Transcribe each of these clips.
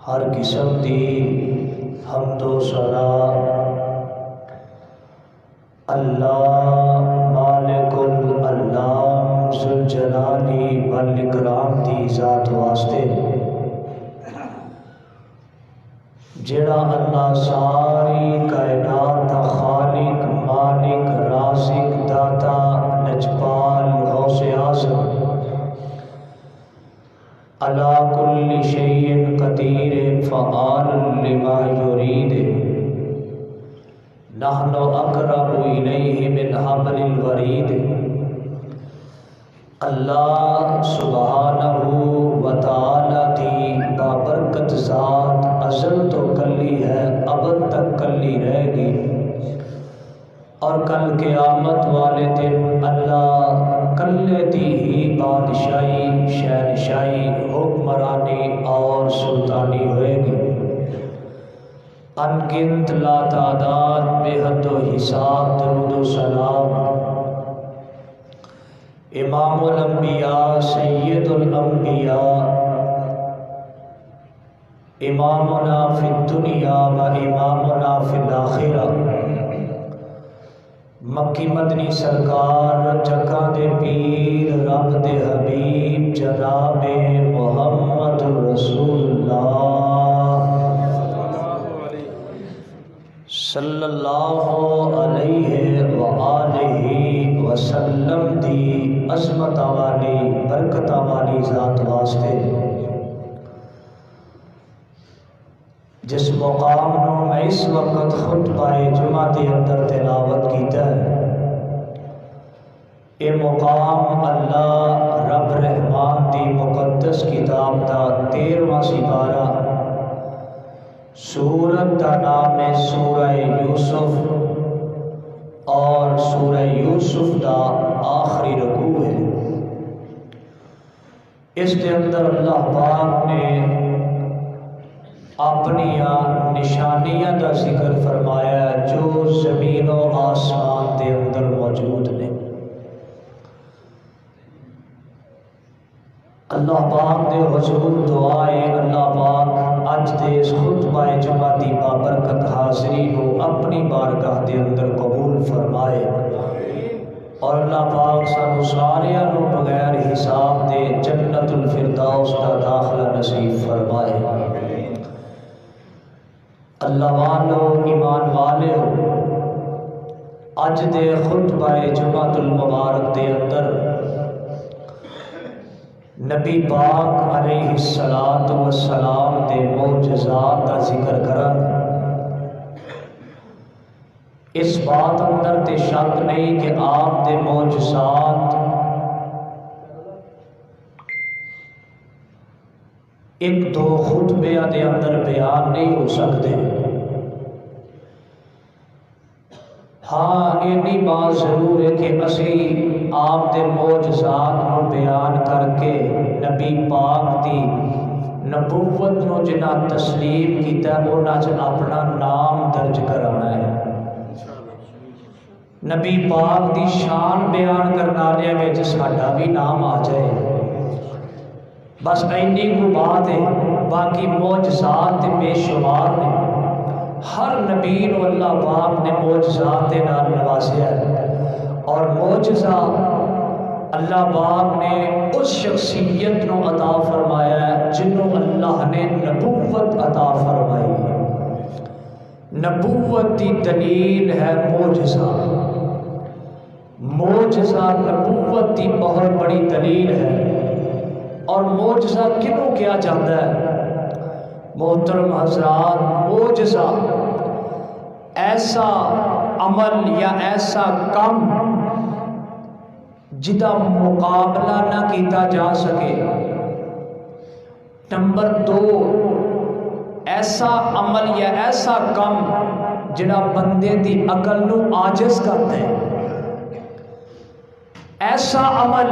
ہر قسم دی حمد و ثنا اللہ مالک الانام ذوالجلال والاکرام دی ذات واسطے جڑا اللہ ساری کائنات دا خالق مالک رازق داتا نجبال غوث اعظم علی کل شیء قدیر فعال لما یرید نحن اقرب الیہ من حبل الورید اللہ سبحانہ وتعالی دی بابرکت ذات ازل تو کلی ہے ابد تک کلی رہے گی اور کل قیامت والے دن اللہ کلے دی ہی بادشاہی شہنشاہی حکمرانی اور سلطانی ہوئے گی ان گنت لا تعداد بے حد و حساب درود و سلام امام الانبیاء سید الانبیاء امامنا فی الدنیا و امامنا فی الاخرہ مکی مدنی سرکار جگہ دے پیر رب دے حبیب جناب محمد رسول اللہ صلی اللہ علیہ وآلہ وسلم دی عظمت والی برکت والی ذات واسطے جس مقام نو میں اس وقت خطبہ جمعہ دے اندر تلاوت کیتا ہے اے مقام اللہ رب رحمان دی مقدس کتاب دا 13واں سپارہ سورت دا نام ہے سورہ یوسف اور سورہ یوسف دا آخری رکوع ہے اس کے اندر اللہ پاک نے اپنی نشانیاں کا ذکر فرمایا جو زمین و آسمان کے اندر موجود نے اللہ پاک دے حضور دعائے اللہ پاک اج دے اس خطبہ جمعہ دی بابرکت حاضری کو اپنی بارگاہ دے اندر قبول فرمائے اور اللہ پاک سانو ساریاں نو بغیر حساب دے جنت الفردوس کا داخلہ نصیب فرمائے اللہ والو ایمان والے ہو اج دے خطبہ جمعہ المبارک دے اندر نبی پاک علیہ السلام دے معجزات کا ذکر کرن اس بات اندر تے شک نہیں کہ آپ دے معجزات ایک دو خطبے دے اندر بیان نہیں ہو سکتے ہاں اینی بات ضرور ہے کہ اسی آپ دے معجزات کو بیان کر کے نبی پاک دی نبوت نو جنا تسلیم کیتا ہے انہاں چ اپنا نام درج کرانا ہے نبی پاک دی شان بیان کرنا لیا وچ ساڈا بھی نام آ جائے بس اینی کو بات ہے باقی معجزات بے شمار نے ہر نبی نو اللہ پاک نے معجزات نال نوازیا ہے اور معجزہ اللہ پاک نے اس شخصیت نو عطا فرمایا ہے جنہوں اللہ نے نبوت عطا فرمائی ہے نبوت کی دلیل ہے معجزہ معجزہ نبوت کی بہت بڑی دلیل ہے اور معجزہ کنوں کیا جاتا ہے محترم حضرات معجزہ ایسا عمل یا ایسا کام جدا مقابلہ نہ کیتا جا سکے نمبر 2 ایسا عمل یا ایسا کام جڑا بندے دی عقل نو عاجز کرتا ہے ایسا عمل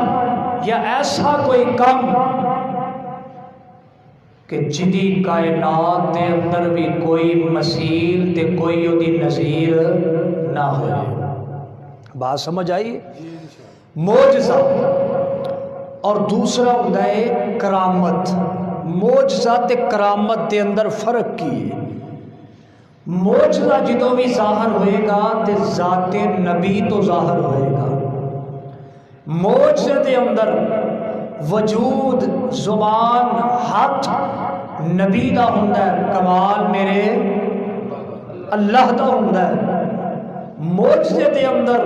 یا ایسا کوئی کام کہ جدی کائنات دے اندر بھی کوئی مثیل تے کوئی اودی نظیر نہ ہوئے بات سمجھ آئی معجزہ اور دوسرا ہوتا ہے کرامت معجزہ تے کرامت دے اندر فرق کی ہے۔ معجزہ جدوں بھی ظاہر ہوئے گا تے ذات نبی تو ظاہر ہوئے گا۔ معجزے دے اندر وجود، زبان، ہاتھ نبی دا ہوندا ہے، کمال میرے اللہ دا ہوندا ہے۔ معجزے دے اندر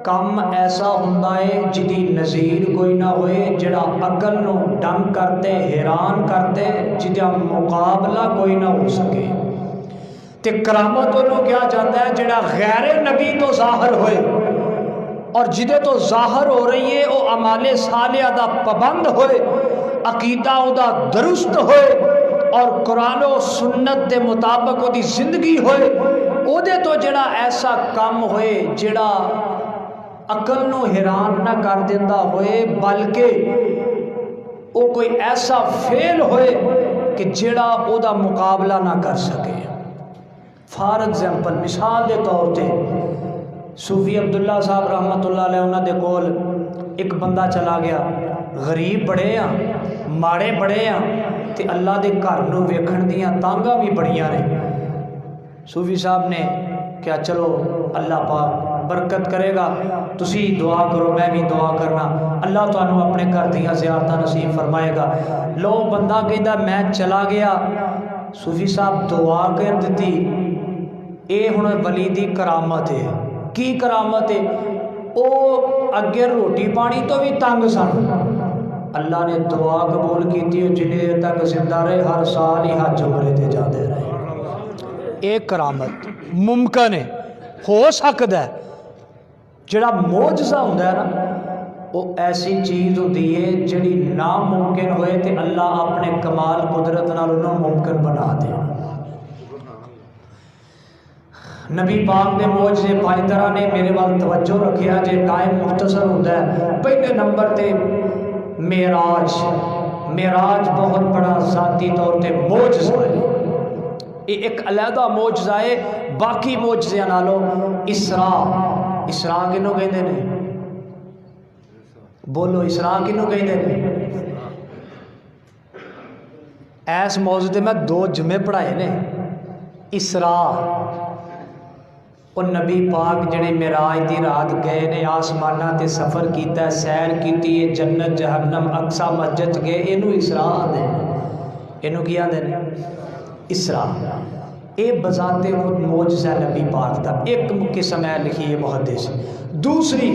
کم ایسا ہوندا ہے جدی نظیر کوئی نہ ہوئے، جڑا عقل نو ڈنگ کرتے، حیران کرتے، جدا مقابلہ کوئی نہ ہو سکے۔ تے کرامت انہوں کیا جاتا ہے جڑا غیر نبی تو ظاہر ہوئے، اور جدے تو ظاہر ہو رہی ہے وہ اعمال صالحہ دا پابند ہوئے، عقیدہ او دا درست ہوئے، اور قرآن و سنت دے مطابق وہ دی زندگی ہوئے، او دے تو جڑا ایسا کام ہوئے جڑا عقل نو حیران نہ کر دیندہ ہوئے، بلکہ وہ کوئی ایسا فعل ہوئے کہ جڑا او دا مقابلہ نہ کر سکے۔ فار ایگزامپل، مثال دے طور تے صوفی عبداللہ صاحب رحمت اللہ علیہ انہوں دے کول ایک بندہ چلا گیا، غریب بڑے ہیں، ماڑے بڑے ہیں، تے اللہ دے گھر نو ویکھن دیاں تانگاں بھی بڑیاں نے۔ صوفی صاحب نے کیا چلو اللہ پاک برکت کرے گا، تسی دعا کرو میں بھی دعا کرنا، اللہ تانوں اپنے گھر دیاں زیارتاں نصیب فرمائے گا۔ لو بندہ کہندا میں چلا گیا، صوفی صاحب دعا کر دیتی، اے ہن ولی دی کرامت ہے۔ کی کرامت ہے؟ او اگے روٹی پانی تو بھی تنگ سن، اللہ نے دعا قبول کیتی، جنہیں تک زندہ رہے ہر سال ہی حج عمرے تے جاندے رہے۔ ایک کرامت ممکن ہے، ہو سکتا ہے۔ جڑا معجزہ ہوندا ہے نا، وہ ایسی چیز ہوتی ہے جڑی ناممکن ہوئے تے اللہ اپنے کمال قدرت نال انہوں ممکن بنا دے۔ نبی پاک دے معجزے پائی طرح نے میرے وال توجہ رکھیا جے ٹائم مختصر ہوتا ہے۔ پہلے نمبر تے معراج بہت بڑا ذاتی طور تے معجزہ ہے، یہ ایک علیحدہ معجزہ ہے باقی معجزیاں نالوں۔ اسراء کنوں کہندے نے؟ بولو اسراء کنوں کہندے نے؟ ایس موضوع تے میں 2 جمعے پڑھائے نے۔ اسراء اور نبی پاک جڑے معراج دی رات گئے نے، آسمانہ تے سفر کیتا ہے، سیر کیتی ہے، جنت جہنم اقصی مسجد گئے، اینو اسراء آندے نے۔ اینو کی آندے نے؟ اسراء۔ اے بذات خود معجزہ نبی پاک دا ایک قسم ہے لکھی ہے محدث۔ دوسری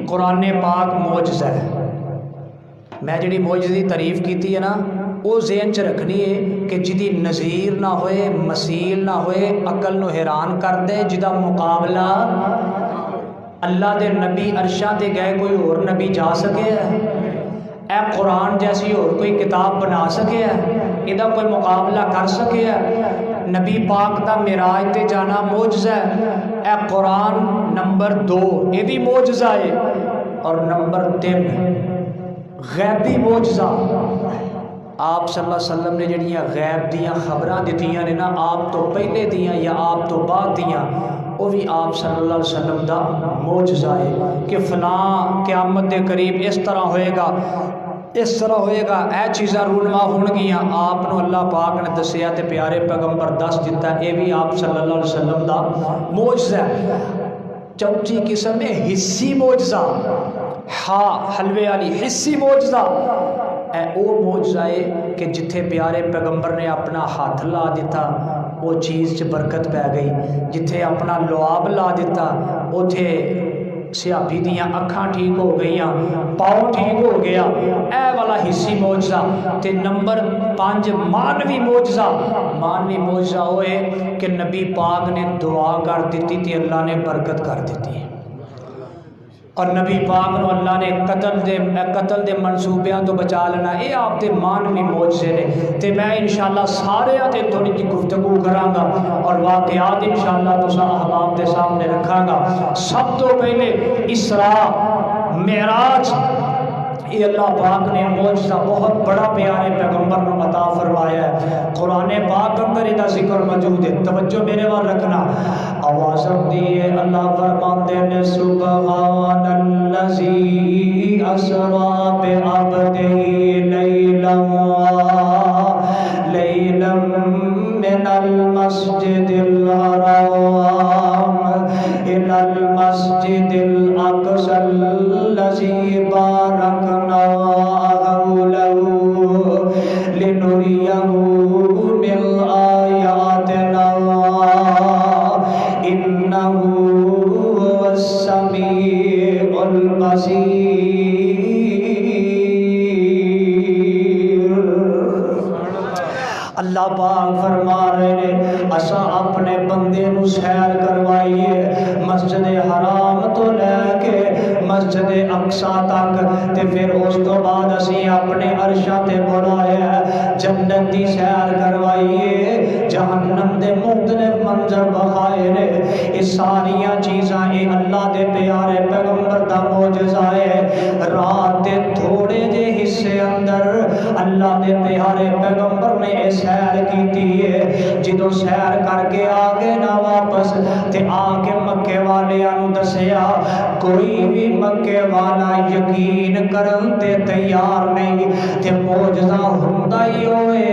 قرآن پاک معجزہ ہے۔ میں جڑی معجزے دی تعریف کیتی ہے نا، وہ ذہن چ رکھنی ہے کہ جدی نظیر نہ ہوئے، مثیل نہ ہوئے، عقل نو حیران کر دے، جدا مقابلہ اللہ دے نبی عرشاں تے گئے کوئی اور نبی جا سکے ہے؟ اے قرآن جیسی اور کوئی کتاب بنا سکے ہے؟ یہ کوئی مقابلہ کر سکے ہے؟ نبی پاک دا معراج تے جانا معجزہ ہے۔ اے قرآن نمبر 2 یہ بھی معجزہ ہے، اور نمبر 3 غیبی معجزہ۔ آپ صلی اللہ علیہ وسلم نے جڑیاں غیب دیاں خبراں دتیاں نے نا، آپ تو پہلے دیاں یا آپ تو بعد دیاں، وہ بھی آپ صلی اللہ علیہ وسلم دا معجزہ ہے کہ فلاں قیامت دے قریب اس طرح ہوئے گا، اس طرح ہوئے گا، اے چیزاں رونما ہون گیاں، آپ نو اللہ پاک نے دسیا تے پیارے پیغمبر دس دیتا ہے، یہ بھی آپ صلی اللہ علیہ وسلم دا معجزہ ہے۔ چوتھی قسم ہے حصی معجزہ، حلوے والی حصی معجزہ۔ اے او معجزہ ہے کہ جتھے پیارے پیغمبر نے اپنا ہاتھ لا دیتا وہ چیز چ برکت پہ گئی، جتھے اپنا لعاب لا دیتا اوتھے سیابی دیاں اکھاں ٹھیک ہو گئیاں، پاؤں ٹھیک ہو گیا، اے والا حصی معجزہ۔ تے نمبر 5 مانوی معجزہ۔ مانوی معجزہ ہوئے کہ نبی پاک نے دعا کر دیتی تے اللہ نے برکت کر دیتی، اور نبی پاک نو اللہ نے قتل دے منصوبیاں تو بچا لینا، یہ آپ دے مانوی معجزے نے۔ تے میں انشاءاللہ سارے تے تھوڑی جی گفتگو کراں گا اور واقعات انشاءاللہ تساں احباب دے سامنے رکھاں گا۔ سب تو پہلے اسراء معراج، یہ اللہ پاک نے معجزہ بہت بڑا پیارے پیغمبر نے عطا فرمایا ہے۔ قرآن پاک اندر ادھا ذکر موجود ہے، توجہ میرے وال رکھنا، آواز دیئے اللہ فرماتے ہیں سبحان الذی اسریٰ بعبدہ لیلا ليلا من المسجد الحرام إلى المسجد الأقصى الذي باركنا حوله لنريه من آياتنا إنه هو السميع البصير۔ اللہ پاک فرما رہے ہیں اساں اپنے بندے نو سیر کروائیے مسجد حرام تو لے کے مسجد اقصی تک، تے پھر اس تو بعد اسی اپنے عرشاں تے بلایا جنت دی سیر کروائیے، جہنم دے مختلف منظر بخائے نے۔ یہ ساریاں چیزاں اے اللہ دے پیارے پیغمبر دا معجزہ ہے۔ رات دے تھوڑے جے حصے اندر اللہ دے پیارے پیغمبر نے اے سیر کیتی ہے۔ جدو سیر کر کے آگے نہ واپس تے آگے مکے والیاں نو دسیا، کوئی بھی مکے والا یقین کرن تے تیار نہیں، تے معجزہ ہوندا ہی ہوئے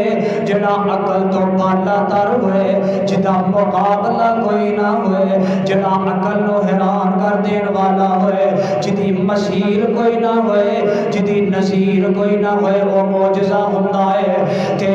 جڑا عقل تو بالا تر ہوئے، جدا مقابلہ کوئی نہ ہوئے، جڑا عقل نو حیران کر دین والا ہوئے، جدی مسیر کوئی نہ ہوئے، جدی نظیر کوئی نہ ہوئے، وہ معجزہ ہوندا ہے۔ تے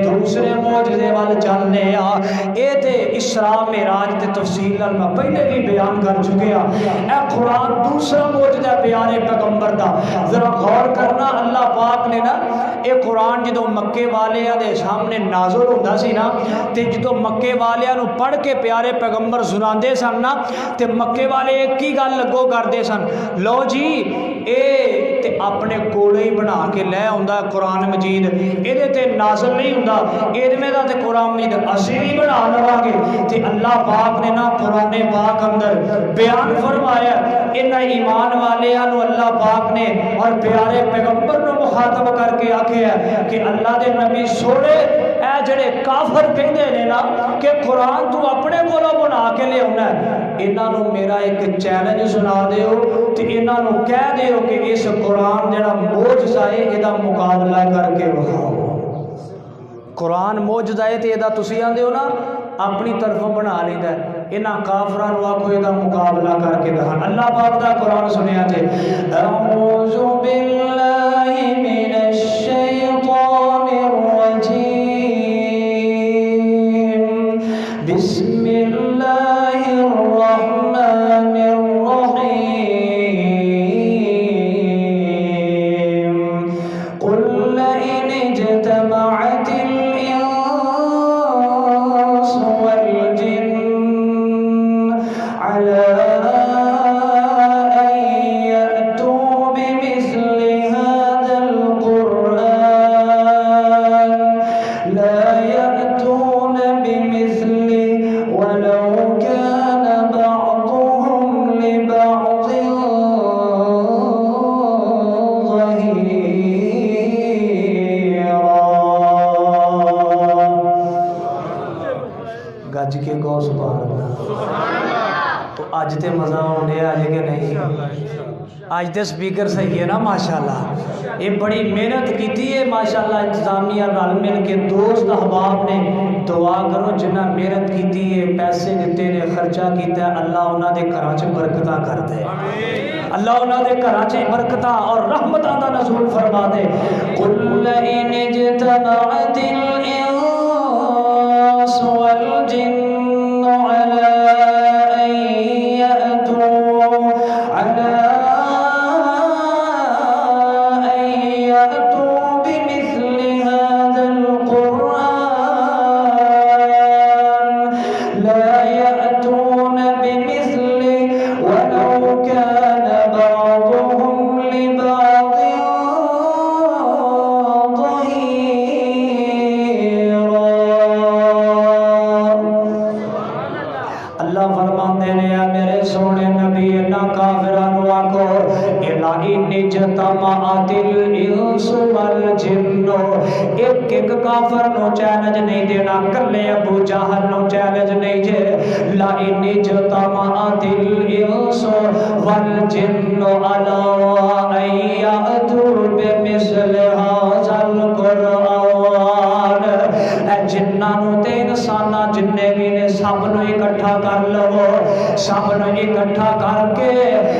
دوسرے معجزے وال چلنے آ، اے تے اسراء معراج تے تفصیل میں پہلے بھی بیان کر چکے ہیں۔ اے قرآن دوسرا معجزہ پیارے پیغمبر دا، ذرا غور کرنا۔ اللہ پاک نے نا اے قرآن جدو مکے والیاں دے سامنے نازل ہوندا سی نا، تے جدو مکے والیاں نو پڑھ کے پیارے پیغمبر سناندے سن نا، تے مکے والے ایک ہی گل لگو کردے سن، لو جی اے تے اپنے کولے ہی بنا کے لے ہوندا قرآن مجید، اے دے تے نازل نہیں ہوندا، اے دے دا تے قرآن مجید اسی بھی بنا لواں گے۔ تے اللہ پاک نے نا قرآن پاک اندر بیان فرمایا، انہاں ایمان والیاں نو اللہ پاک نے اور پیارے پیغمبر نو مخاطب کر کے آکھیا کہ اللہ دے نبی سوڑے اے جڑے کافر کہندے نے نا کہ قرآن تو اپنے کولوں بنا کے لے آنا ہے، انہاں نو میرا ایک چیلنج سنا دیو تے انہاں نو کہہ دیو کہ اس قرآن جڑا معجزہ ہے ادا مقابلہ کر کے بخاؤ۔ قرآن معجزہ ہے تے ادا تسی آندے ہو نا اپنی طرفوں بنا لیندا ہے، انہاں کافراں نو آکھو ادا مقابلہ کر کے دکھا۔ اللہ پاک دا قرآن سنیا تے اعوذ باللہ من الشیطان الرجیم بسم اللہ الرحمن الرحیم قل لئن اجتمعت الانس والجن على ان يأتوا بمثل هذا القرآن لا يأتون بمثله ولو كان بعضهم لبعض ظهيرا۔ گج کے گو سبحان اللہ۔ تو اج تے مزہ ہونے آج کہ نہیں؟ اج تے سپیکر صحیح ہے نا ماشاءاللہ۔ یہ بڑی محنت کیتی ہے ماشاءاللہ انتظامیہ رل مل کے، دوست احباب نے دعا کرو جنہ محنت کیتی ہے، پیسے دیتے نے، خرچہ کیتا ہے، اللہ انہاں دے گھراں چ برکتاں کر دے، اللہ انہاں دے گھراں چ برکتاں اور رحمتاں دا نزول فرما دے۔ قل لئن اجتمعت الانس والجن على ان يأتوا بمثل هذا القرآن لا يأتون بمثله ولو كان بعضهم لبعض ظهيرا۔ اللہ فرماتے ہیں میرے سونے نبی نہ کافران واکو الہی نجتمعت الانس والجن، ایک ایک کافر نو چیلنج نہیں دینا، کلے ابو جہل نو چیلنج نہیں جے، لئن نجتمعت الانس والجن علی ان یأتوا بمثل هذا القرآن जिन्हां ते इंसानां जिन्ने भी ने सब नूं इकट्ठा कर लवो, सब नूं इकट्ठा करके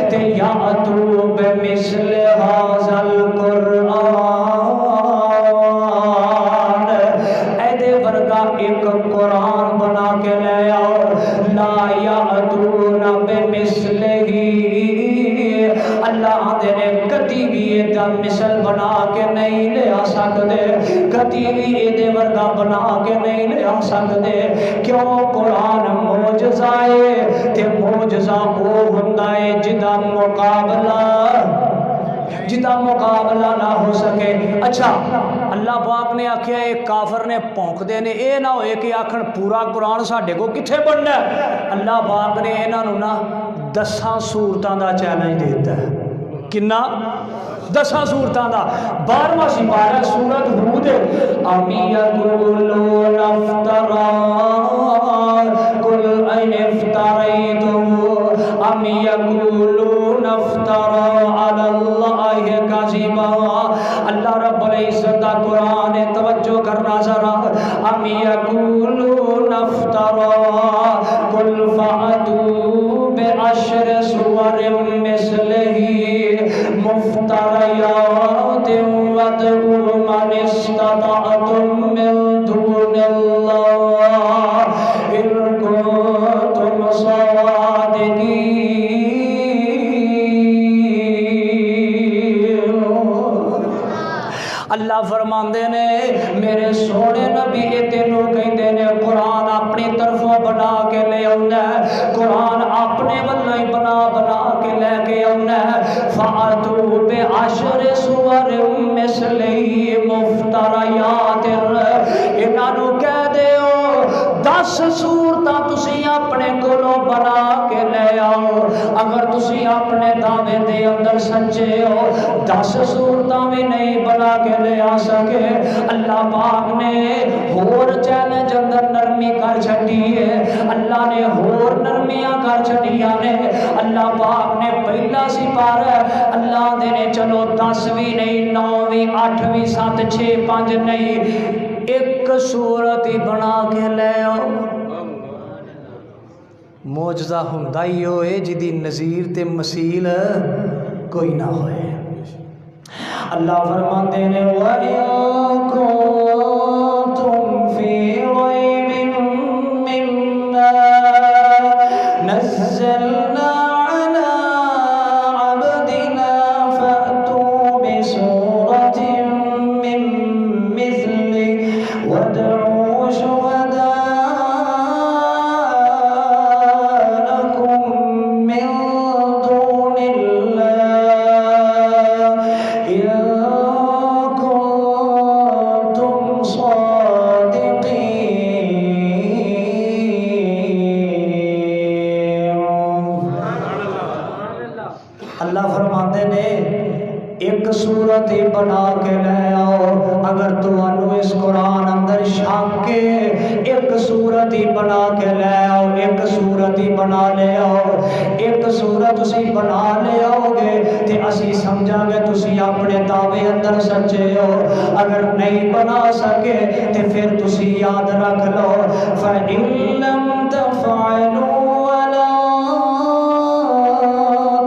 ते या तू बेमिसल हाज़ल कुरआन, ऐदे वर्गा एक कुरान बना के ले आओ। ला या तू ना बेमिसलिही, अल्लाह दे ने कदी भी एदा मिसल बना के नहीं ले आ सकते, कदी भी एदे वर्गा बना के नहीं ले आ सकते। क्यों? कुरान मौजज़ा है ते मौजज़ा वो हुंदा है जिदा मुकाबला ना हो सके। अच्छा, अल्लाह पाक ने आख्या एक काफर ने भौंकदे ने, ये ना होए कि आखण पूरा कुरान साडे को कित्थे बनना। अल्लाह पाक ने इन्हां नूं ना 10 सूरतां दा चैलेंज देता है। किन्ना? 10 सूरतां दा। 12वां सिपारा सूरत हूद, अमी यक़ूलून अफ़्तरा कुल इन इफ़्तरैतुहु अमी यक़ूलून अफ़्तरा अलल्लाहि कज़िबा। अल्लाह रब्बुल इज़्ज़त दा कुरान है, तवज्जो करना जरा। अमी यक़ूलून अफ़्तरा कुल फ़अतू बिअश्र सुवरिम मिस्लिही मुफ्तरयातिन वदऊ मन इस्ततअतुम मिन दूनिल्लाह इन कुंतुम सादिकीन। अल्लाह फरमांदे ने मेरे सोने नबी ये तेनों कहते ने कुरान अपनी तरफों बना के ले आउंदा है, कुरान अपने वल्लों ही बना के लेके आउंदा है। फ़अतू बिअश्र सुवरिम मिस्लिही मुफ्तरयातिन, इन्हां नूं कह दिओ 10 सूरतां तुसीं अपने कोलों बना के ले आओ। अगर तुसीं अपने दावे दे अंदर सच्चे हो 10 सूरतां भी नहीं बना के ले आ सके। अल्लाह पाक ने होर चैलेंज अंदर नरमी कर छड़ी है, अल्लाह ने होर नरमियां कर छड़ियां ने। अल्लाह पाक ने पहला सिपारा अल्लाह दे ने चलो 10 भी नहीं, 9 भी, 8 भी, 7, 6, 5 नहीं, एक सूरत ही बना के ले आओ। मौजज़ा हुंदा ही होए जिदी नज़ीर ते मसील कोई ना होए। अल्लाह फरमाते ने व इन कुंतुम फी रैबिन मिम्मा नज़्ज़लना अला अब्दिना फ़अतू बिसूरतिन मिन मिस्लिही वदऊ शुहदाअकुम मिन दूनिल्लाह इन कुंतुम सादिकीन। अल्लाह फरमाते ने एक सूरत ही बना के ले आओ। अगर तुहानू इस कुरान अंदर शक के एक सूरत ही बना के ले आओ, एक सूरत ही बना ले आओ। एक सूरत तुसी बना ले आओगे ते असी समझांगे तुसी अपने दावे अंदर सच्चे हो। अगर नहीं बना सके ते फिर तुसी याद रख लो फ़इन लम तफ़अलू वला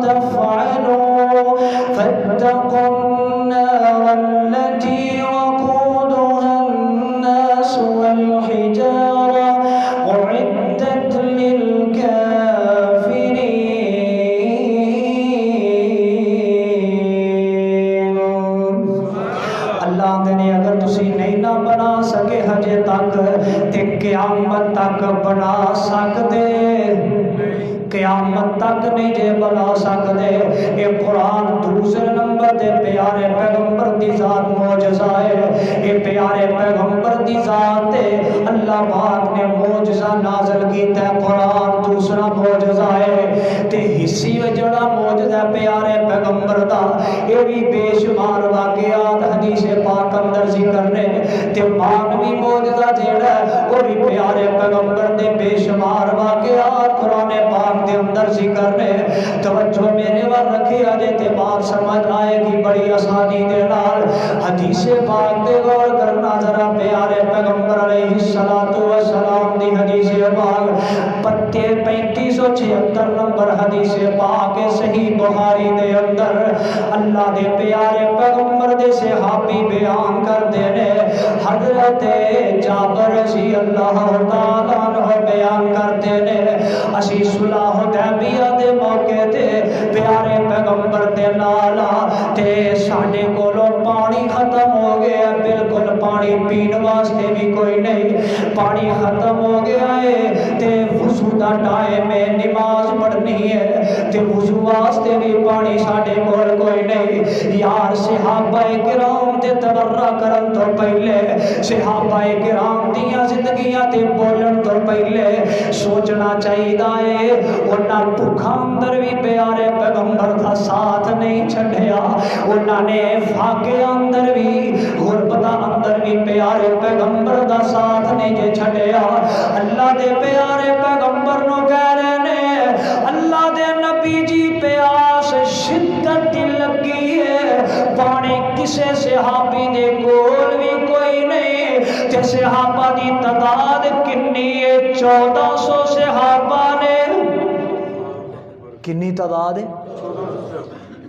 तफ़अलू फत्तक़ुन नारल्लती वक़ूदुहा अन्नास वल हिजारा उइद्दत लिलकाफिरीन। अल्लाह ने अगर तुसी नहीं ना बना सके हजे तक ते क़यामत तक बना सकते, क़यामत तक नहीं जे बना सकते। ये कुरान दूसरे नंबर दे प्यारे पैगंबर दी जात मौजज़ा है। ये प्यारे पैगंबर दी जात है, अल्लाह पाक ने मौजज़ा नाज़िल कीता। कुरान दूसरा मौजज़ा है ते हिस्सी में जड़ा मौजज़ा प्यारे पैगंबर दा ये भी बेशुमार वाक़ियात हदीस पाक अंदर ज़िक्र ने ते मानवी मौजज़ा जेड़ा वो भी प्यारे पैगंबर दे बेशुमार वाक़ियात कुरान पाक दे अंदर ज़िक्र ने। तवज्जो मेरे वाल रखी अजे ते बात समझ आएगी बड़ी आसानी दे नाल। हदीस पाक दे गौर करना जरा। प्यारे पैगंबर अलैहिस्सलाम अल्लाह दे प्यारे पैगंबर दे सहाबी बयान करते ने हजरत जाबर रज़ी अल्लाह तआला अन्हु बयान करते ने असी सुलह हुदैबिया दे मौके ते प्यारे पैगंबर दे नाल ते साडे कोलों पानी खत्म हो गया, बिल्कुल पानी पीने वास्ते भी कोई नहीं, पानी खत्म हो गया है ते वुज़ू दा टाइम है, नमाज पढ़नी है ते वुज़ू वास्ते भी पानी साडे कोल कोई नहीं। यार सहाबाए किराम ते तबर्रा करन तो पहले, सहाबाए किराम दियां जिंदगियां ते बोलन तो पहले सोचना चाहिदा है उन्हां भुखा अंदर भी प्यारे पैगंबर दा साथ नहीं छड्डिया, उन्होंने फाके अंदर भी गुरबत अंदर भी प्यारे पैगंबर दा साथ नहीं जे छड्डिया। अल्लाह दे प्यारे पैगंबर नु कह रहे ने अल्लाह दे नबी जी प्यास शिद्दत दी लगी है, पानी किसे सहाबी दे कोल भी कोई नहीं ते सहाबा दी तादाद कितनी है 1400 सहाबा ने, कितनी तादाद है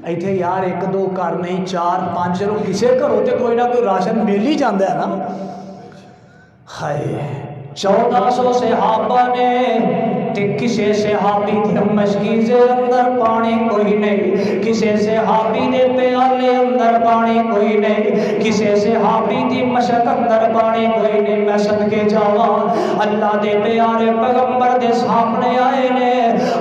इत्थे यार एक दो घर नहीं 4 5 चलो किसी घरों तो कोई ना कोई राशन मिल ही जाता है ना। हाय 1400 सहाबा ने ते किसी सहाबी दे मशकीज़े अंदर पानी कोई नहीं, किसी सहाबी दे प्याले अंदर पानी कोई नहीं, किसी सहाबी दी मशक अंदर पानी कोई नहीं। मैं सदके जावा अल्लाह दे प्यारे पैगंबर दे सामने आए ने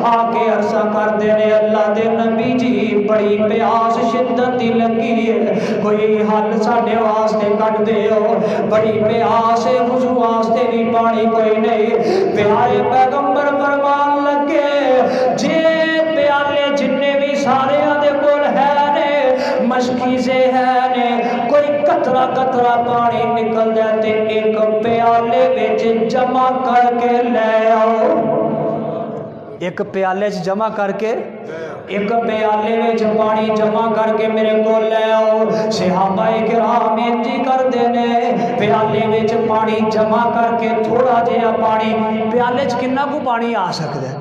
आके अर्ज़ा करदे ने अल्लाह दे नबी जी बड़ी प्यास शिद्दत दी लगी है, कोई हल साडे वास्ते कढ दिओ, बड़ी प्यास है वुज़ू वास्ते भी पानी कोई नहीं। प्यारे पैगंबर फरमान लगे जे प्याले जिन्ने भी सारे दे कोल है ने मशकीज़े है ने कोई कतरा कतरा पानी निकल जाए ते एक प्याले विच जमा करके ले आओ, एक प्याले च जमा करके एक प्याले में पानी जमा करके मेरे को ले आओ। सहाबाए किराम इंज करते ने प्याले में पानी जमा करके थोड़ा जिहा पानी प्याले च कितना को पानी आ सकता है,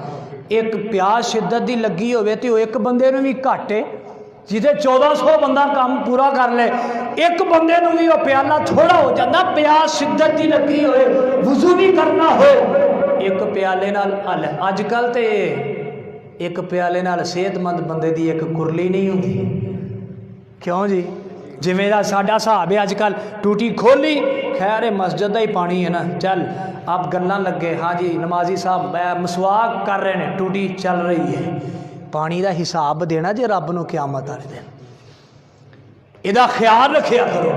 एक प्यास शिद्दत दी लगी होवे ते एक बंदे नूं भी घट है जिथे 1400 बंदा काम पूरा कर ले, एक बंदे नूं भी वो प्याला थोड़ा हो जाता, प्यास शिद्दत दी लगी होए वुज़ू भी करना हो एक प्याले नाल हल। अजकल तो एक प्याले नाल सेहतमंद बंदे दी एक कुरली नहीं होती, क्यों जी जिमें दा साडा हिसाब है अजकल टूटी खोली खैर मस्जिद का ही पानी है ना, चल आप गल्लां लगे हाँ जी नमाजी साहब मसवाक कर रहे हैं टूटी चल रही है, पानी का हिसाब देना जे रब नूं क़यामत वाले दिन, इहदा ख्याल रखिया करो।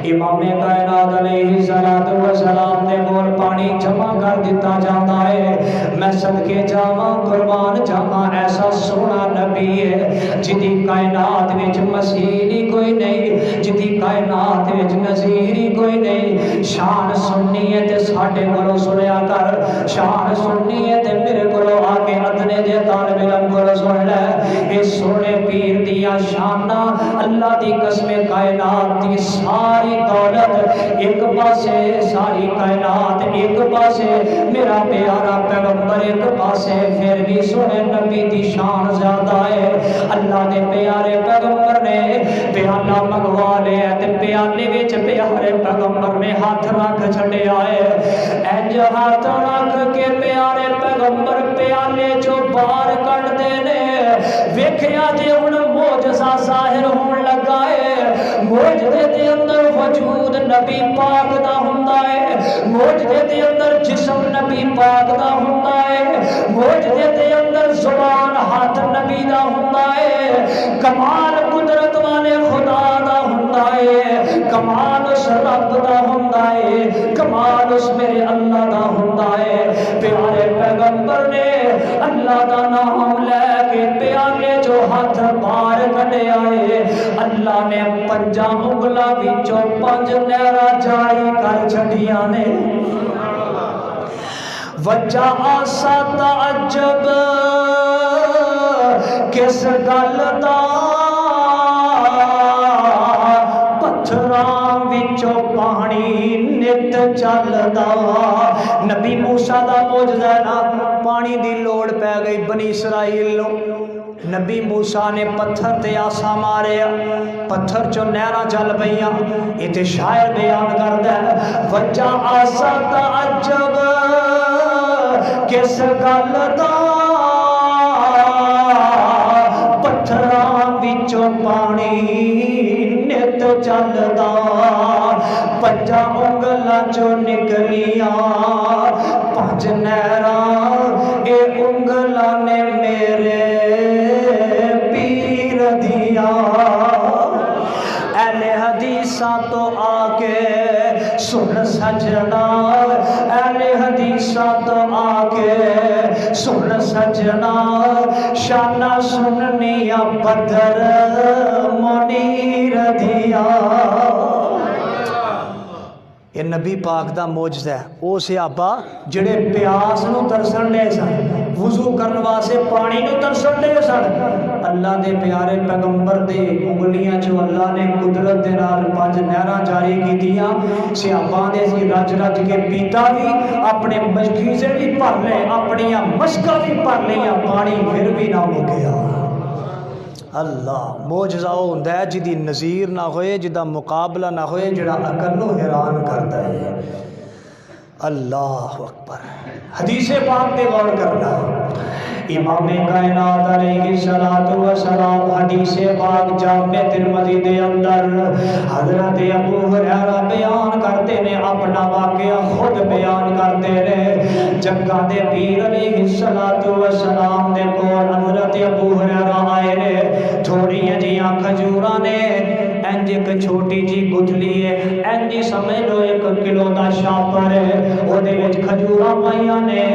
इमामे कायनात अलैहिस्सलातु वस्सलाम दे कोल पानी जमा कर दिता जाता है। मैं सदके जावां कुर्बान जावां ऐसा सोना नबी है जिदी कायनात विच मसीह ही कोई नहीं, जिदी कायनात विच नज़ीर ही कोई नहीं। शान सुननी है ते साडे कोलों सुनिया कर, शान सुननी है ते मेरे कोलों आके अदने दे तालिब इल्म कोलों सुन ले। ए सोने पीर दिया शाना अल्लाह दी कसम कायनात की सारी दौलत एक पासे, सारी कायनात एक पासे, मेरा प्यारा पैगंबर एक पासे, फिर भी सोने नबी की शान ज्यादा है। अल्लाह के प्यारे पैगंबर ने प्याला मंगवा लिया ते प्याले विच प्यारे पैगंबर ने हाथ रख छड़िया है। इंज हाथ रख के प्यारे पैगंबर प्याले चो बाहर कढ़दे ने, वेखिया जे हुण मोजज़ा ज़ाहिर होण लगा है। मोजज़े दे अंदर वजूद नबी पाक दा हुंदा है, मोजज़े दे अंदर जिस्म नबी पाक दा हुंदा है, मोजज़े दे अंदर ज़ुबान हाथ नबी दा हुंदा है। कमाल कुदरत वाले खुदा दा हुंदा है, कमाल उस रब दा हुंदा है, कमाल उस मेरे अल्लाह दा हुंदा है। प्यारे पैगंबर ने अल्लाह दा नाम लेके प्याले जो हाथ बाहर कढ़िया है, अल्लाह ने 5 उंगलां विचों 5 नहरां जारी कर छड़ियां ने। वजह आसा ताज्जुब किस गल दा, पत्थरां विचों पानी नित चलदा। नबी मूसा दा मौजज़ा ना पानी दी लोड़ पै गई बनी इसराइल नूं, نبی موسیٰ نے پتھر تے آسا مارے، پتھر چو نہراں چل پئیاں۔ ایتھے شاعر بیان کردا ہے وجہ آسا تعجب کس گل دا، پتھراں وچوں پانی نت چلدا، پنجاں انگلاں چوں نکلیاں پانچ نہراں، اے انگلاں نے میرے پیر دیا۔ اہل حدیثاں تو آ کے سن سجنا، اہل حدیثاں تو آ کے سن سجنا، شانہ سننیاں بدر منیر دیا۔ یہ نبی پاک دا معجزہ ہے۔ او صحابہ جڑے پیاس نو ترسن دے سن، وضو کرن واسطے پانی نو ترسن دے سن، اللہ دے پیارے پیغمبر دے انگلیاں چوں اللہ نے قدرت دے نال پانچ نہراں جاری کیتیاں۔ صحابہ نے سی رج رج کے پیتا بھی، اپنے مشکیزے بھی بھر لے، اپنیاں مشکاں بھی بھر لیاں، پانی پھر بھی نہ مکیا۔ اللہ معجزہ وہ ہوندا ہے جدی نظیر نہ ہوئے، جدا مقابلہ نہ ہوئے، جڑا عقل نو حیران کرتا ہے۔ اللہ اکبر۔ حدیث پاک پہ غور کرنا، امام کائنات علیہ الصلوۃ والسلام حدیث پاک جامع ترمذی دے اندر حضرت ابو ہریرہ بیان کرتے نے، اپنا واقعہ خود بیان کرتے نے۔ جگہ دے پیر علیہ الصلوۃ والسلام دے کول حضرت ابو ہریرہ آئے نے، تھوڑی جیاں کھجوراں نے، انج ایک چھوٹی جی گٹھلی ہے، انج سمجھ لو 1 کلو دا شاپر ہے، او دے وچ کھجوراں پائیاں نے،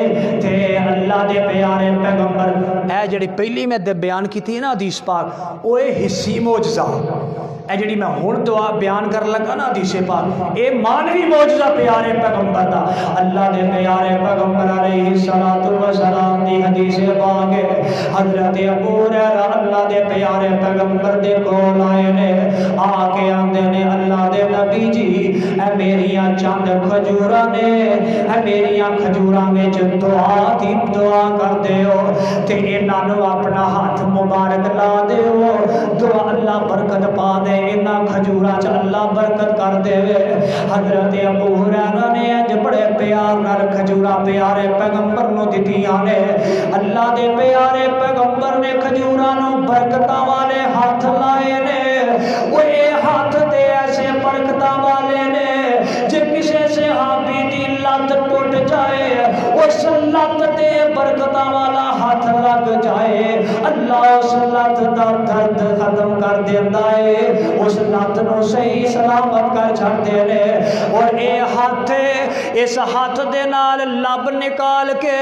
تے اللہ دے پیارے پیغمبر اے جڑی پہلی میں بیان کیتی ہے نا حدیث پاک، او اے حصی معجزہ، اے جڑی میں ہن دعا بیان کر لگا نا حدیث پاک، اے مانوی معجزہ پیارے پیغمبر دا۔ اللہ دے پیارے پیغمبر علیہ الصلوۃ والسلام دی حدیث پاک ہے، حضرت ابو ہریرہ اللہ دے پیارے پیغمبر دے کول آئے نے، آ کے آندے نے اللہ دے نبی جی، اے میریاں چند کھجوراں نے، اے میریاں کھجوراں وچ دعا دی دعا کر دیو، تے انہاں نو اپنا ہاتھ مبارک لا دیو، دعا اللہ برکت پا دے، انہاں کھجوراں چ اللہ برکت کر دے۔ حضرت ابو ہریرہ نے اج بڑے پیار نال کھجوراں پیارے پیغمبر نو دتیاں نے۔ اللہ دے پیارے پیغمبر نے کھجوراں نو برکتاں والے ہاتھ لائے نے، وہ اے ہاتھ تے ایسے برکتاں والے نے، جے کسے صحابی دی لت ٹوٹ جائے، اس لت تے برکتاں والا ہاتھ لگ جائے، اللہ اس لت دا درد ختم کر دیندا ہے، اس لت نو صحیح سلامت کر چھڈدے نے۔ اور اے ہاتھ، اس ہاتھ دے نال لب نکال کے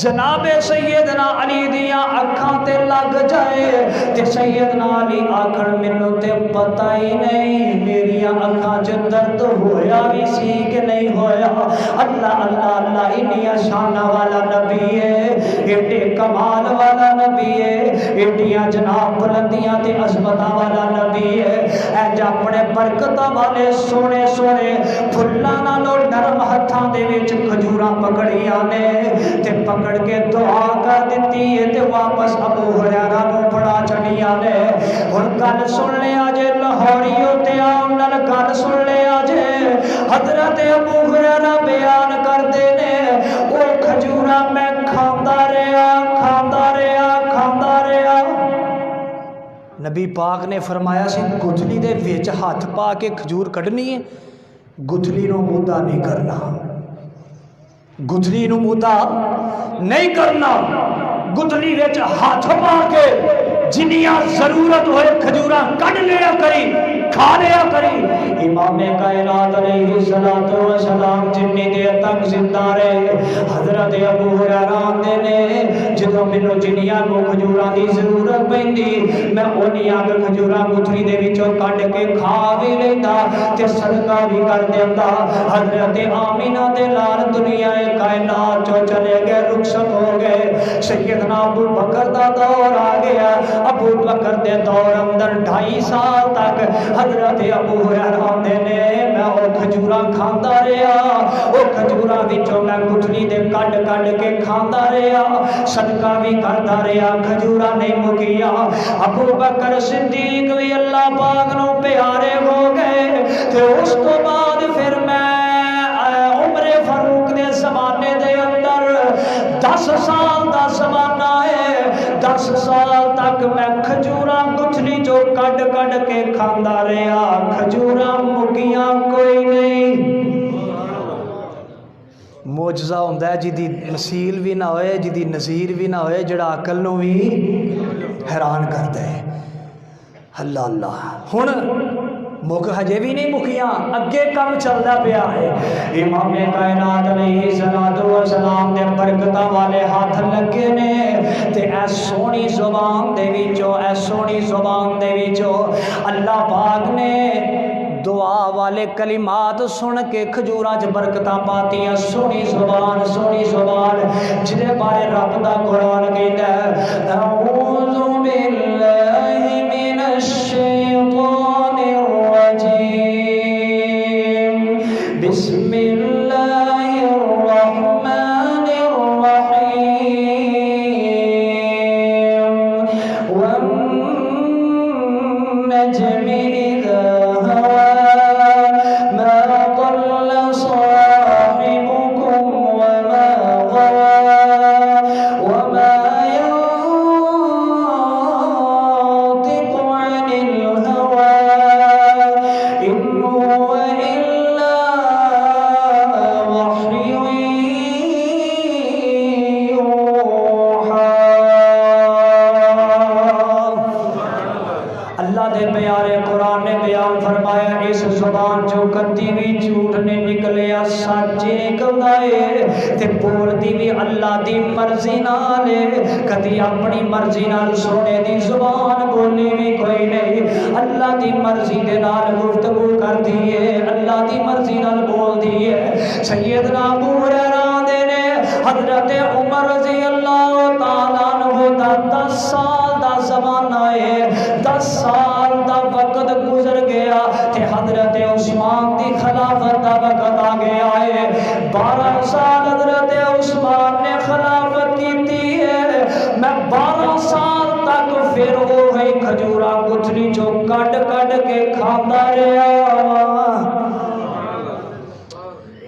جناب سیدنا علی دیاں اکھاں تے لگ جائے، تے سیدنا علی آکھن مینوں تے پتہ ہی نہیں میریاں اکھاں چ درد ہویا بھی سی کہ نہیں ہویا۔ اللہ اللہ اللہ، انیاں شاناں والا نبی ہے، ایڈے کمال والا نبی ہے، ایڈیاں جناب بلندیاں تے عظمتاں والا نبی ہے، اج اپنے برکتاں والے سونے سونے پھلاں نالوں نرم ہتھاں دے وچ کھجوراں پکڑیاں نے، تے پکڑ کے دعا کر دتی ہے، تے واپس ابو ہریرہ نو پڑا چڑیاں نے۔ ہن گل سن لیا جے لاہوریو تے آن نال گل سن لیا جے، حضرت ابو ہریرہ بیان کردے نے، او کھجوراں میں کھاندا رہیا کھاندا رہیا کھاندا رہیا۔ نبی پاک نے فرمایا سی گٹھلی دے وچ ہاتھ پا کے کھجور کڈنی ہے، گٹھلی نو مودا نہیں کرنا، گٹھلی نو مودا نہیں کرنا، گٹھلی وچ ہاتھ پا کے جنیاں ضرورت ہوئے کھجوراں کڈ لیا کری، کھا لیا کری۔ امام کائنات علیہ الصلوۃ والسلام جنی دیر تک زندہ رہے، حضرت ابو ہریرہ آندے نے جدوں مینوں جنیاں کو کھجوراں دی ضرورت پیندی، میں اونیاں کھجوراں گٹھلی دے وچوں کڈ کے کھا بھی لیندا تے صدقہ بھی کر دیندا۔ حضرت آمینہ دے لال دنیا کائنات چوں چلے گئے، رخصت ہو گئے، سیدنا ابو بکر دا دور آ گیا۔ ابو بکر دے دور اندر 2.5 سال تک حضرت ابو ہریرہ آندے نے میں او کھجوراں کھاندا رہیا، او کھجوراں खजूरां विचों मैं गुठली दे कड कड के खांदा रहा, सदका भी करदा रहा, खजूरां नहीं मुकिया। अबू बकर सिद्दीक भी अल्लाह पाक नूं प्यारे हो गए। ते उस तो बाद फिर मैं उमरे फारूक दे ज़माने दे अंदर 10 साल दा ज़माना है, 10 साल तक मैं खजूरां गुठली चो कड कड के खांदा रहा, खजूरां मुकियां कोई नहीं। मोजज़ा हुंदा है जिहदी मसील भी ना होए, जिहदी नज़ीर भी ना होए, जिहड़ा अकल नूं भी हैरान करदा है। अल्लाह अल्लाह। हुण मुख हजे भी नहीं मुकियां, अगे कम चलदा पिया है। इमाम कायनात अलैहिस्सलातु वस्सलाम दे बरकतां वाले हाथ लगे ने ते ऐ सोहनी ज़ुबान दे विचों, ऐ सोहनी ज़ुबान दे विचों अल्लाह पाक ने दुआ वाले कलिमात सुन के खजूरां च बरकतां पातियां। सोहनी ज़ुबान जिहदे बारे रब दा कुरान कहंदा है अऊज़ु बिल्लाहि मिनश शैतानिर रजीम, बिस्मिल्लाहिर रहमानिर रहीम, वन नजमि इज़ा कदी अपनी मर्जी नाल सोने दी जुबान बोली भी कोई नहीं, अल्लाह दी मर्जी दे नाल गुफ्तगू करदी है, अल्लाह दी मर्जी नाल बोलदी है। सैयदना अबू हुरैरा दे ने हजरत उमर रज़ी अल्लाह तआला अन्हु दा 10 साल दा ज़माना है, 10 साल दा वक्त गुजर गया ते हजरत उस्मान दी खिलाफत दा वक्त आ गया है। 12 साल हजरत उस्मान ने खिलाफत की है। मैं 12 साल तक फिर वो है खजूरा गुठली चो कड कड के खाता रहा।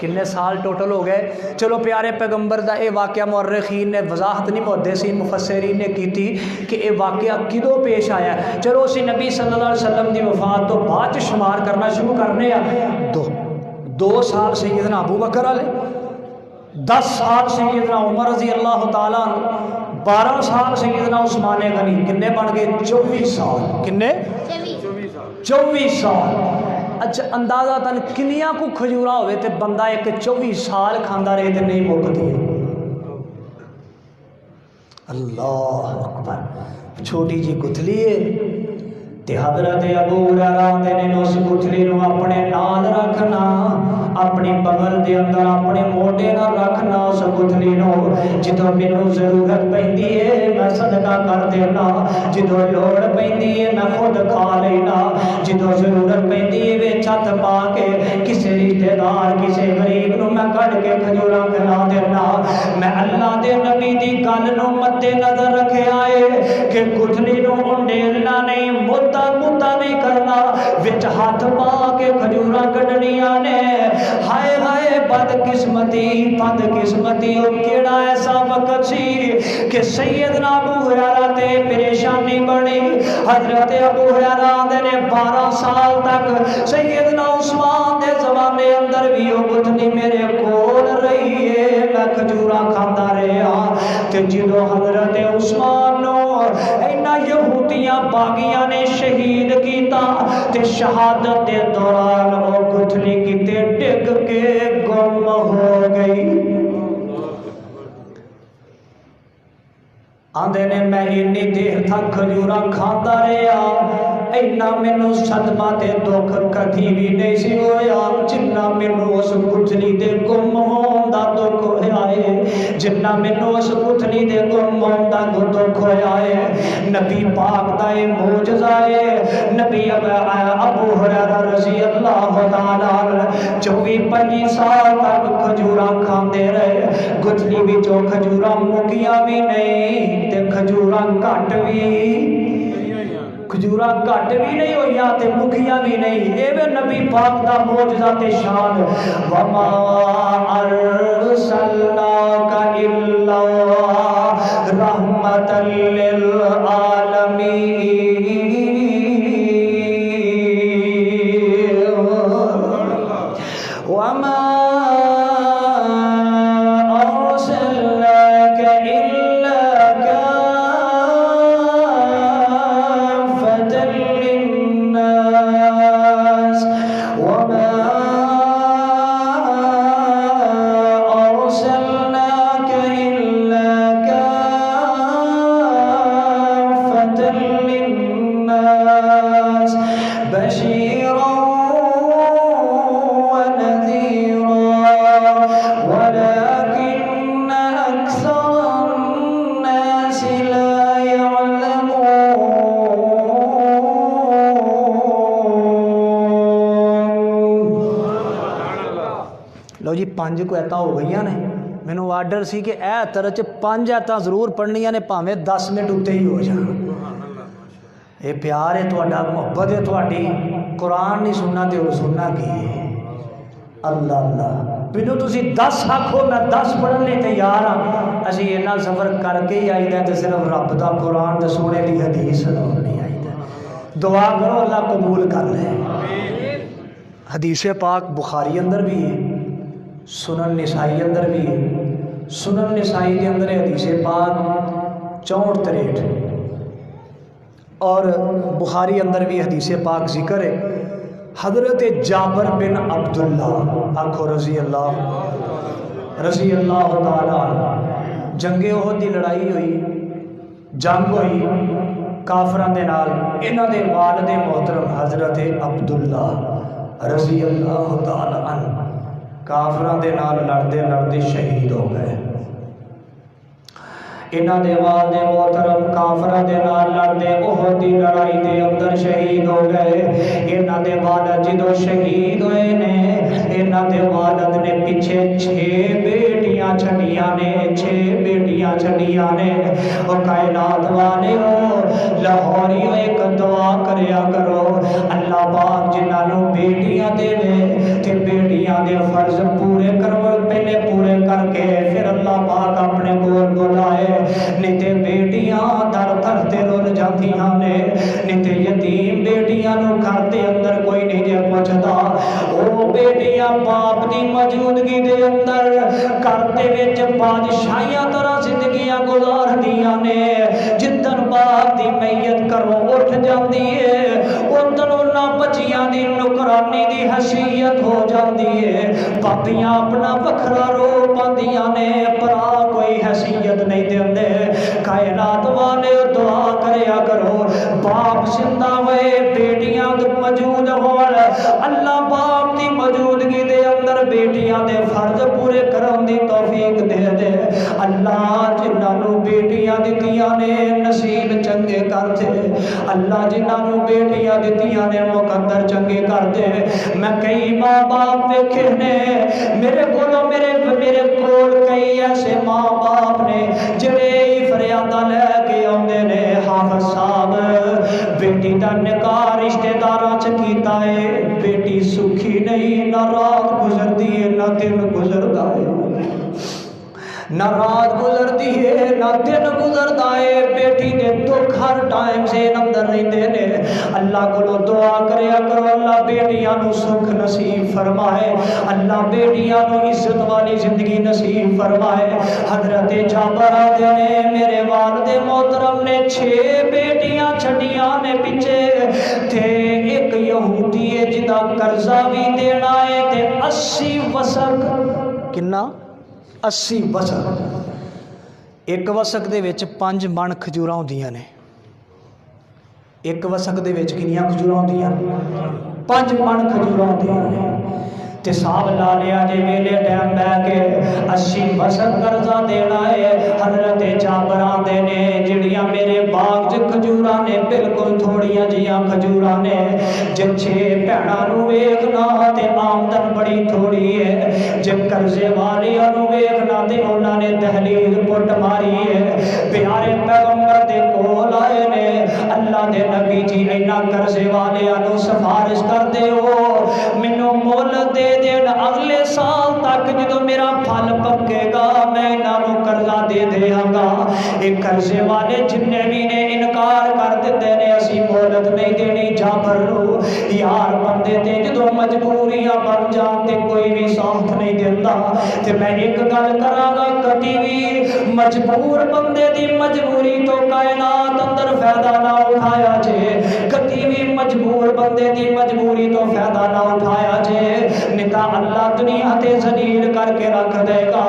किन्ने साल टोटल हो गए? चलो प्यारे पैगंबर दा ये वाक़या मुअर्रिखीन ने वजाहत नहीं मुहद्दिसीन मुफस्सिरीन ने की थी कि ये वाक़या किदों पेश आया। चलो उसी नबी सल्लल्लाहु अलैहि वसल्लम की वफात तो बाद शुमार करना शुरू करने दो साल सैयदना अबू बकर वाले, 10 साल सैयदना उमर रज़ी अल्लाह तआला, 12 साल सैयदना उस्मान गनी, किन्ने बन गए 24 साल। किन्ने 24 साल। अच्छा अंदाजा तन किनिया को खजूरा होवे ते बंदा एक 24 साल खांदा रहे ते नहीं मुकदी। अल्लाह अकबर। छोटी जी गुठली है ते हजरत अबू हुरैरा ने उस गुठली नूं अपने नाल रखना, अपनी बगल दे अंदर अपने मोढे नाल रखना उस गुठली नूं। जिदों मैनूं जरूरत पैंदी है मैं सदका कर देना, जिदों लोड़ पैंदी है मैं खुद खा लेना, जिदों जरूरत पैंदी है वे छत पा के किसी रिश्तेदार किसी गरीब नूं मैं कढ़ के खजूरां खिला देना। मैं अल्लाह दे नबी दी गल नूं मद्दे नजर रखिया है कि गुठली नूं उंडेलना नहीं, मुद्दा नहीं करना, विच हाथ पा के खजूरां कढणियां ने। हाय हाय बदकिस्मती बदकिस्मती, ओ केड़ा ऐसा वक्त सी कि सैयदना अबू हुरैरा ते परेशानी बनी। हजरत अबू हुरैरा ने 12 साल तक सैयदना उस्मान दे ज़माने अंदर भी ओ गुठली मेरे कोल रही है, मैं खजूरां खाता रहा। ते जिदों हजरत उस्मान नूं इन्हां यहूदियां बागियां ने शहीद कीता ते शहादत दे दौरान ओ गुठली किते डिग के गुम हो गई। आंदे ने मैं इन्नी देर तक खजूरां खाता रहा, इन्ना मैनू सदमा ते दुख कभी भी नहीं सी होया जिन्ना मैनू उस गुठली दे गुम होण दा दुख होया है, जिन्ना मैनू उस गुठली दे गुम होण दा दुख होया है। नबी पाक दा ये मौजज़ा है। नबी अबू हुरैरा रज़ी अल्लाह तआला 24-25 साल तक खजूरां कोठी विचों खजूरां मुकियां भी नहीं ते खजूरां घट भी नहीं होइयां ते मुकियां भी नहीं। एवे नबी पाक दा मौजज़ा ते शान। वमा अरसलनाका इल्ला रहमतल लिल आलमीन। वमा लो जी 5 को ऐतां हो गई ने। मैनू आर्डर सी कि ए तरह च 5 ऐतां जरूर पढ़नियां ने, भावें 10 मिनट उत्ते ही हो जाए। ये प्यार है तुहाडा, मुहब्बत है तुहाडी। कुरान नहीं सुनना तो सुनना की है? अल्लाह अल्लाह। मैनू तुसीं 10 आखो, मैं 10 पढ़न लई तैयार हाँ। असीं इन्ना सफ़र करके ही आईदा ते सिर्फ रब दा कुरान ते सोने दी हदीस सुनाउण नहीं आईदा। दुआ करो अल्लाह कबूल कर ले। हदीस पाक बुखारी अंदर भी है, सुनन निसाई अंदर भी है। सुनन निसाई के अंदर हदीस पाक 64-63 और बुखारी अंदर भी हदीस पाक जिक्र है। हज़रत जाबर बिन अब्दुल्ला आखो रज़ी अल्लाह ताला। जंगे ओहद की लड़ाई हुई, जंग हुई काफरां दे नाल। इन्हां दे वालिद मोहतरम हज़रत अब्दुल्ला रज़ी अल्लाह ताला अन्हु काफरां दे नाल लड़ते लड़ते शहीद हो गए। इन्हां दे वालिद मोहतरम काफरां दे नाल लड़ते ओहद दी लड़ाई दे अंदर शहीद हो गए। इन्हां दे वालिद जदों शहीद होए ने, इन्हां दे वालिद ने पिछे 6 बेटियां छड़ियां ने, 6 बेटियां छड़ियां ने। ओ कायनात वाले हो लाहौरियो एक दुआ करया करो, अल्लाह पाक जिन्हां नूं बेटियां देवे ते बेटियां दे फर्ज पूरे करव, पहले पूरे करके फिर अल्लाह पाक अपने कोल बुलाए। नहीं ते बेटियां दर दर ते रुल जांदियां ने, नहीं ते यतीम बेटियां नूं घर दे अंदर कोई नहीं जे पुछदा। ओ बेटियां बाप दी मौजूदगी दे अंदर घर दे विच बादशाहियां तरह जिंदगियां गुजारदियां ने। जिद्दन बाप दी मैयत घरों उठ जाती है, उदन उन्हां बच्चियां दी नुकरानी दी हैसियत हो जाती है। पापियां अपना वखरा रो पांदियां ने, भरा कोई हैसियत नहीं देंदे। कायनात वाले दुआ करया करो, बाप जिंदा होए बेटियां मौजूद होण, अल्लाह बाप दी मौजूदगी दे अंदर बेटियां दे फर्ज पूरे करन दी तौफीक दे दे। अल्लाह जिन्हां नूं बेटियां दित्तियां ने नसीब चंगे कर दे। अल्लाह जिन्हां नूं बेटियां दित्तियां ने मुकद्दर चंगे कर दे। मैं कई माँ बाप देखे ने, मेरे कोलों मेरे कोल कई ऐसे माँ बाप ने जिहड़े फरियादा लैके आउंदे ने, हाफिज साहब बेटी दा निकाह रिश्तेदारां च कीता है, बेटी सुखी नहीं, ना रात गुजरदी है ना दिन गुजरदा है, ना रात गुजरती है ना दिन गुजरता है। बेटी दे दुख हर टाइम से अंदर रहते ने। अल्लाह को दुआ करया करो, अल्लाह बेटियां नूं सुख नसीब फरमाए, अल्लाह बेटियां नूं इज्जत वाली जिंदगी नसीब फरमाए। हजरत जाबर आदे ने मेरे वालिद मोहतरम ने 6 बेटियां छड़ियां ने पिछे थे। एक यहूदी है जिदा कर्जा भी देना है ते 80 वसक, किन्ना 80 वसक, एक वसक दे विच 5 मण खजूरां होंदियां ने। एक वसक दे विच कितनियां खजूरां होंदियां? 5 मण खजूरां होंदियां ने। ते साहब ला लिया जे वेले टाइम बह के 80 वसक कर्जा देना है। हजरत जाबर आंदे ने जिहड़ियां मेरे बाग च खजूरां खजूरां ने बिल्कुल थोड़ियां जिहियां खजूरां ने जे 6 भैणां नूं वेखना ते आमदन बड़ी थोड़ी है जे कर्जे वालियां नूं वेखना ते उन्हां ने दहलीज पुट मारी है प्यारे पैगंबर दे कोल आए ने अल्लाह दे नबी जी इन्हां कर्जे वालियां नूं सिफारिश करदे हो मैनू मुल दे देन अगले साल तक जदों मेरा फल पकेगा मैं इन्हां नूं कर्जा दे देंगा ये कर्जे वाले जिन्ने भी ने इनकार कर दिते ने असीं मोहलत नहीं देनी जाफर नूं यार बंदे ते जदों मजबूरियां बन जान ते कोई भी साथ नहीं देता ते मैं एक गल करांगा कदी भी मजबूर बंदे दी मजबूरी तो कायनात अंदर फायदा ना उठाया जे कदी भी मजबूर बंदे दी मजबूरी तो फायदा ना उठाया जे निकाह अल्लाह दुनिया ते जलील करके रख देगा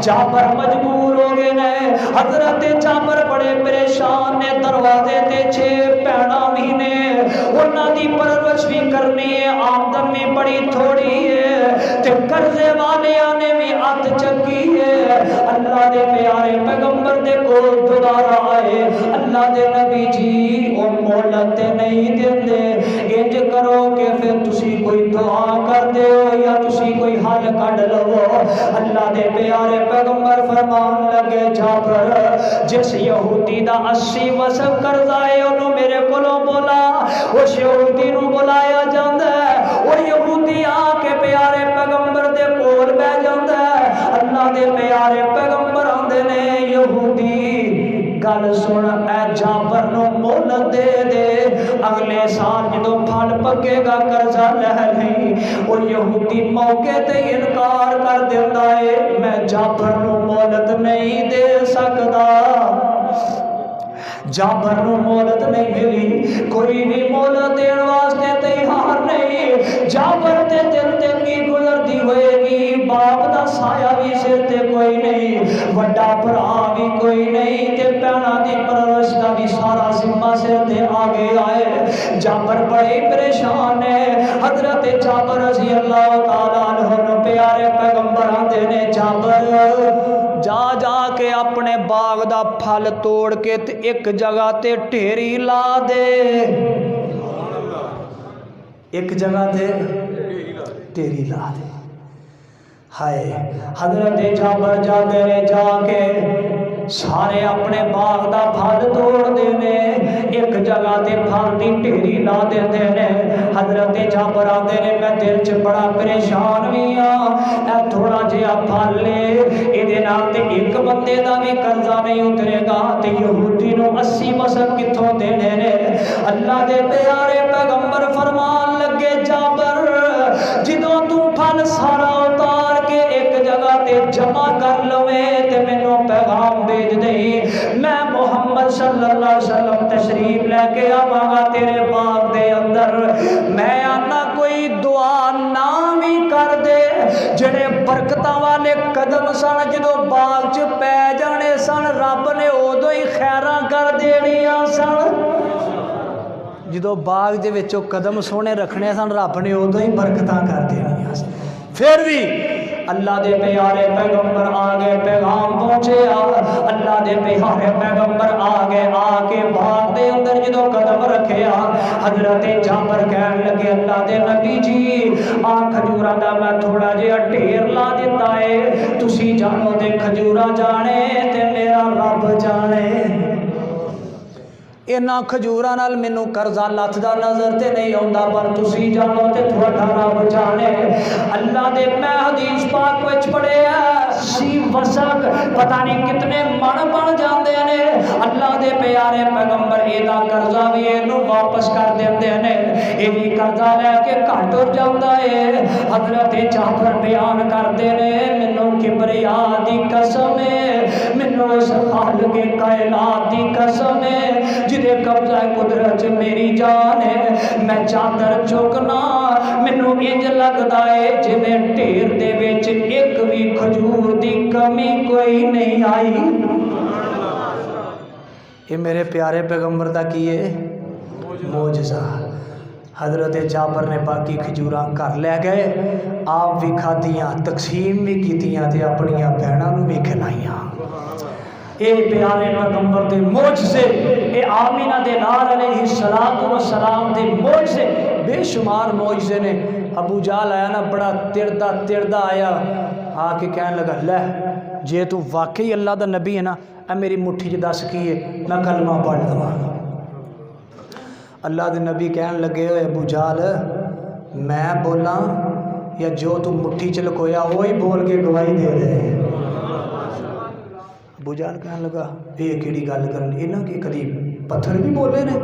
जाफर मजबूर हो गए ने हजरत जाफर बड़े परेशान ने दरवाजे ते 6 भैणां भी ने उन्हां दी परवरिश भी करनी है आमदन भी बड़ी थोड़ी है ते कर्जे वालियां ने भी हथ चकी है अल्लाह दे प्यारे पैगंबर दे कोल दोबारा आए अल्लाह दे नबी जी ओ मोहलत नहीं देंदे इंज करो कि फिर तुसी कोई दुआ कर दे या तुसी कोई हल कढ लवो अल्लाह दे प्यारे पैगंबर फरमान लगे जाफर जिस यहूदी दा 80 वसक कर्जा है ओनू मेरे कोलों बोला उस यहूदी नू बुलाया जांदा है ओ यहूदी आके प्यारे पैगंबर दे कोल बैठ जांदा है अल्लाह दे प्यारे पैगंबर आंदे ने यहूदी गल सुन ऐ जाफर नू मोहलत दे दे अगले साल जदों फल पकेगा कर्जा लै नहीं ओ यहूदी मौके ते इनकार कर दिंदा है मैं जाफर नू मोहलत नहीं दे सकदा जाफर नू मोहलत नहीं मिली कोई भी मोहलत देने वास्ते तैयार नहीं जाफर ते दिल ते की गुजरती होएगी बाप दा साया भी सिर ते कोई नहीं बड़ा भरा भी कोई नहीं ते भैणां दी परवरिश दा भी सारा जिम्मा सिर ते आ गया है जाफर बड़े परेशान है हजरत जाफर रज़ी अल्लाह तआला अन्हु प्यारे पैगंबर आंदे ने जाफर जा जा के अपने बाग दा फल तोड़ के ते एक जगह ते ढेरी ला दे एक जगह ते ढेरी ला दे हाय हजरत जाफर जाते ने जाके सारे अपने बाग दा फल तोड़ देने एक जगह ते फल दी ढेरी ला देते ने हजरत जाफर आते ने मैं दिल च बड़ा परेशान भी हाँ ऐ थोड़ा जिहा फल ले इहदे नाल ते एक बंदे दा भी कर्जा नहीं उतरेगा ते यहूदी नू 80 वसक कित्थों देने ने अल्लाह दे प्यारे पैगंबर फरमान लगे जाफर जदों तू फल सारा उतार के एक जगह ते जमा कर लवे ते मैनू पैगाम भेज दे मैं मुहम्मद सल्लल्लाहु अलैहि वसल्लम तशरीफ लेके आवांगा तेरे बाग दे अंदर मैं आना कोई दुआ ना भी कर दे जेड़े बरकतां वाले कदम सन जदों बाग च पै जाने सन रब ने उदों ही खैरां कर देणियां सन जदों बाग दे विचों कदम सोहने रखने सन रब ने उदों ही बरकतां कर देणियां सन फिर भी अल्लाह दे प्यारे पैगंबर आ गए पैगाम पहुंचे अल्लाह दे प्यारे पैगंबर आ गए आके बाग दे अंदर जदों कदम रखे हजरत जाफर कहन लगे अल्लाह दे नबी जी आ खजूरां दा मैं थोड़ा जिहा ढेर ला दिता है तुसी जानो ते खजूरां जाने ते मेरा रब जाने इन्हां खजूरां नाल मैनू कर्जा लथदा नजर ते नहीं आउंदा पर तुसी जानो ते तुहाडा रब जाने अल्लाह दे मैं हदीस पाक विच पढ़िया सी वसक पता नहीं कितने मन बन जाते ने अल्लाह दे प्यारे पैगंबर एदा कर्जा भी इनू वापस कर देंदे ने ये भी कर्जा लैके घट हो जाता है हजरत जाफर बयान करते ने मैनू किबरिया दी कसम है मैनू उस खालिक कायनात दी कसम है जिदे कब्जा कुदरत मेरी जान है मैं चादर चुकना मैनू इंज लगता है जिवें ढेर दे विच एक भी खजूर दी कमी कोई नहीं आई ये मेरे प्यारे पैगंबर दा की है मौजज़ा हजरत जाफर ने बाकी खजूरां घर लै गए आप भी खादियां तकसीम भी कीतियां ते अपनियां भैणां नूं भी खिलाइयां اے پیارے پیغمبر دے معجزے، اے آمینہ دے نال علیہ السلام دے معجزے بے شمار معجزے نے۔ ابو جہل آیا نا، بڑا تڑدا آیا، آ کے کہنے لگا لے جے تو واقعی اللہ دا نبی ہے نا، اے میری مٹھی چ دس کی ہے، میں کلمہ پڑھ لواں۔ اللہ دے نبی کہنے لگے ہوئے ابو جہل میں بولاں یا جو تو مٹھی چ لکویا وہی بول کے گواہی دے دے۔ ابو جہل کہنے لگا یہ کیڑی گل کرن، انہاں کے کدی پتھر بھی بولے نے؟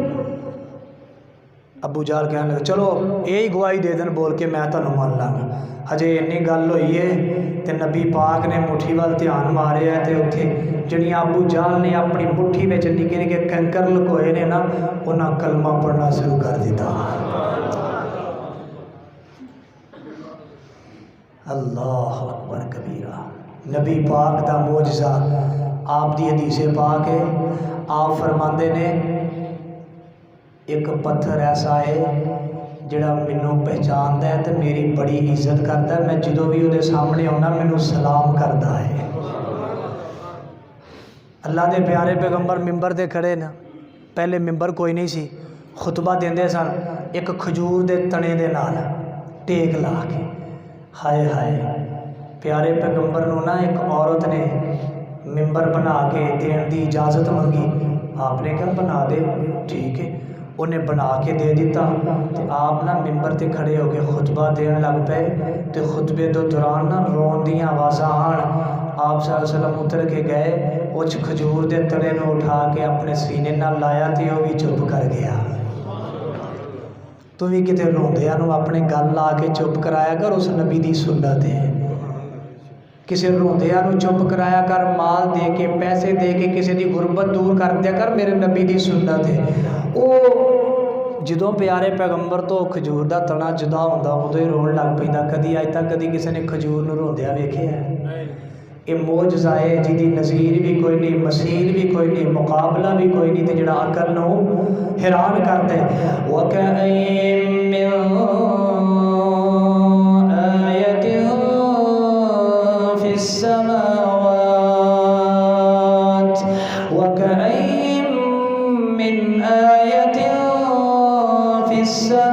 ابو جہل کہنے لگا چلو یہی گواہی دے دن بول کے میں تانوں مان لاں۔ ہجے انی گل ہوئی ہے تے نبی پاک نے مٹھی وال دھیان ماریا ہے تے اتھے جڑیاں ابو جہل نے اپنی مٹھی وچ نکے نکے کنکر لکوئے نے نا، انہاں کلمہ پڑھنا شروع کر دیتا۔ اللہ اکبر کبیرہ۔ نبی پاک دا معجزہ، آپ دی حدیث پاک ہے، آپ فرماندے نے ایک پتھر ایسا ہے جڑا مینوں پہچاندا ہے تے میری بڑی عزت کردا ہے، میں جدوں بھی وہ سامنے آنا مینوں سلام کردا ہے۔ اللہ دے پیارے پیغمبر ممبر دے کھڑے نا، پہلے ممبر کوئی نہیں سی، خطبہ دیندے سن ایک کھجور دے تنے دے نال ٹیک لا کے۔ ہائے ہائے، پیارے پیغمبر نو نا ایک عورت نے ممبر بنا کے دین دی اجازت منگی، آپ نے کہا بنا دے، ٹھیک ہے، انہیں بنا کے دے دیتا تے آپ نا ممبر تے کھڑے ہو کے خطبہ دین لگ پے تے خطبے تو دوران نا رون دیاں آوازاں آن۔ آپ صلی اللہ علیہ وسلم اتر کے گئے، اس کھجور دے تنے نو اٹھا کے اپنے سینے نال لایا تے وہ بھی چپ کر گیا۔ تو بھی کتے روندیاں نو اپنے گل لا کے چپ کرایا کر، اس نبی دی سنت ہے۔ کسی روندیاں نو چپ کرایا کر، مال دے کے پیسے دے کے کسی دی غربت دور کر دیا کر، میرے نبی دی سنت ہے۔ او جدوں پیارے پیغمبر تو کھجور دا تنا جدا ہوندا ادوں ہی رون لگ پیندا۔ کدی اج تک کدی کسی نے کھجور نو روندیا ویکھیا ہے؟ یہ معجزہ ہے جدی نظیر بھی کوئی نہیں، مثیل بھی کوئی نہیں، مقابلہ بھی کوئی نہیں، تے جڑا عقل نو حیران کرتا ہے۔ وَكَأَيٍّ مِّن آیَةٍ فِي السَّمَاوَاتِ وَكَأَيِّن مِّن آیَةٍ فِي السَّمَاوَاتِ